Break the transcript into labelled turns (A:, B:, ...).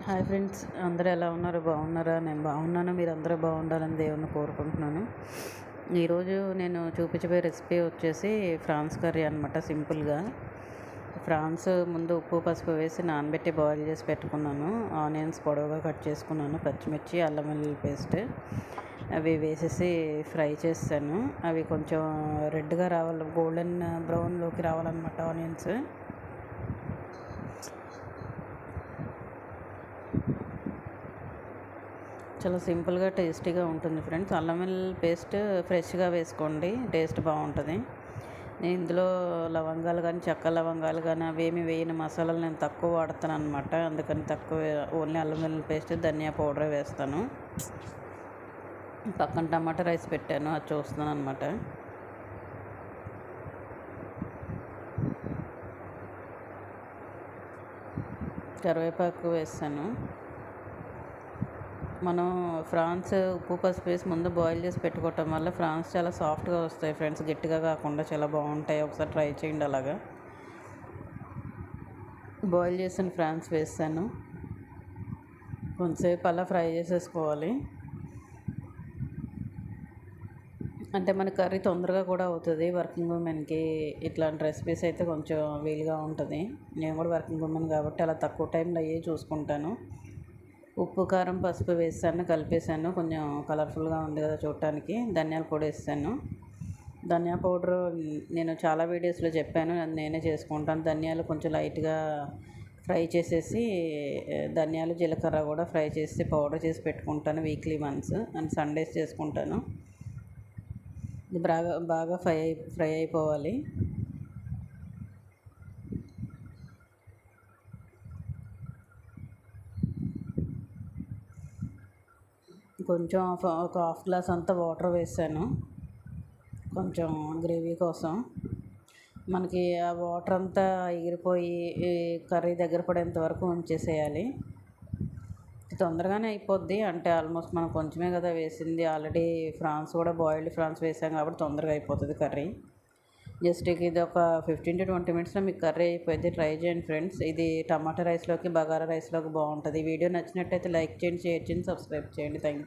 A: Hi friends, అందరూ ఎలా ఉన్నారు? బాగున్నారా? నేను బాగున్నాను. మీరు అందరూ బాగుండాలని దేవుని కోరుకుంటున్నాను. ఈరోజు నేను చూపించబోయే రెసిపీ వచ్చేసి ఫ్రాన్స్ కర్రీ అనమాట. సింపుల్గా ఫ్రాన్స్ ముందు ఉప్పు పసుపు వేసి నానబెట్టి బాయిల్ చేసి పెట్టుకున్నాను. ఆనియన్స్ పొడవుగా కట్ చేసుకున్నాను, పచ్చిమిర్చి అల్లం వెల్లుల్లి పేస్ట్ అవి వేసేసి ఫ్రై చేస్తాను. అవి కొంచెం రెడ్గా రావాలి, గోల్డెన్ బ్రౌన్లోకి రావాలన్నమాట ఆనియన్స్. చాలా సింపుల్గా టేస్టీగా ఉంటుంది ఫ్రెండ్స్. అల్లం వెల్లుల్లి పేస్ట్ ఫ్రెష్గా వేసుకోండి, టేస్ట్ బాగుంటుంది. నేను ఇందులో లవంగాలు కానీ చెక్క లవంగాలు కానీ అవేమి వేయని మసాలాలు నేను తక్కువ వాడతాను అనమాట. అందుకని తక్కువ, ఓన్లీ అల్లం వెల్లుల్లి పేస్ట్ ధనియా పౌడర్ వేస్తాను. పక్కన టమాటా రైస్ పెట్టాను, అది చూస్తున్నాను అనమాట. కరివేపాకు వేస్తాను. మనం ఫ్రాన్స్ ఉప్పు పసుపు వేసి ముందు బాయిల్ చేసి పెట్టుకోవటం వల్ల ఫ్రాన్స్ చాలా సాఫ్ట్గా వస్తాయి ఫ్రెండ్స్, గట్టిగా కాకుండా చాలా బాగుంటాయి. ఒకసారి ట్రై చేయండి. అలాగా బాయిల్ చేసిన ఫ్రాన్స్ వేస్తాను, కొంతసేపు అలా ఫ్రై చేసేసుకోవాలి. అంటే మన కర్రీ తొందరగా కూడా అవుతుంది. వర్కింగ్ ఉమెన్కి ఇట్లాంటి రెసిపీస్ అయితే కొంచెం వీలుగా ఉంటుంది. నేను కూడా వర్కింగ్ ఉమెన్ కాబట్టి అలా తక్కువ టైంలో అయ్యే చూసుకుంటాను. ఉప్పు కారం పసుపు వేసాను, కలిపేసాను. కొంచెం కలర్ఫుల్గా ఉంది కదా చూడటానికి. ధనియాల పొడి వేసాను. ధనియా పౌడరు నేను చాలా వీడియోస్లో చెప్పాను, అది నేనే చేసుకుంటాను. ధనియాలు కొంచెం లైట్గా ఫ్రై చేసేసి, ధనియాలు జీలకర్ర కూడా ఫ్రై చేసి పౌడర్ చేసి పెట్టుకుంటాను. వీక్లీ వన్స్ అండ్ సండేస్ చేసుకుంటాను. ఇది బాగా బాగా ఫ్రై అయిపోవాలి. కొంచెం ఒక హాఫ్ గ్లాస్ అంతా వాటర్ వేసాను, కొంచెం గ్రేవీ కోసం. మనకి ఆ వాటర్ అంతా ఎగిరిపోయి కర్రీ దగ్గర పడేంత వరకు ఉంచేసేయాలి. తొందరగానే అయిపోద్ది. అంటే ఆల్మోస్ట్ మనం కొంచెమే కదా వేసింది, ఆల్రెడీ ఫ్రాన్స్ కూడా బాయిల్డ్ ఫ్రాన్స్ వేసాం కాబట్టి తొందరగా అయిపోతుంది కర్రీ. జస్ట్ ఇది ఒక 15 to 20 మినిట్స్లో మీకు కర్రీ అయిపోయింది. ట్రై చేయండి ఫ్రెండ్స్. ఇది టమాటా రైస్లోకి బగారా రైస్లోకి బాగుంటుంది. వీడియో నచ్చినట్టయితే లైక్ చేయండి, షేర్ చేయండి, సబ్స్క్రైబ్ చేయండి. Thank you.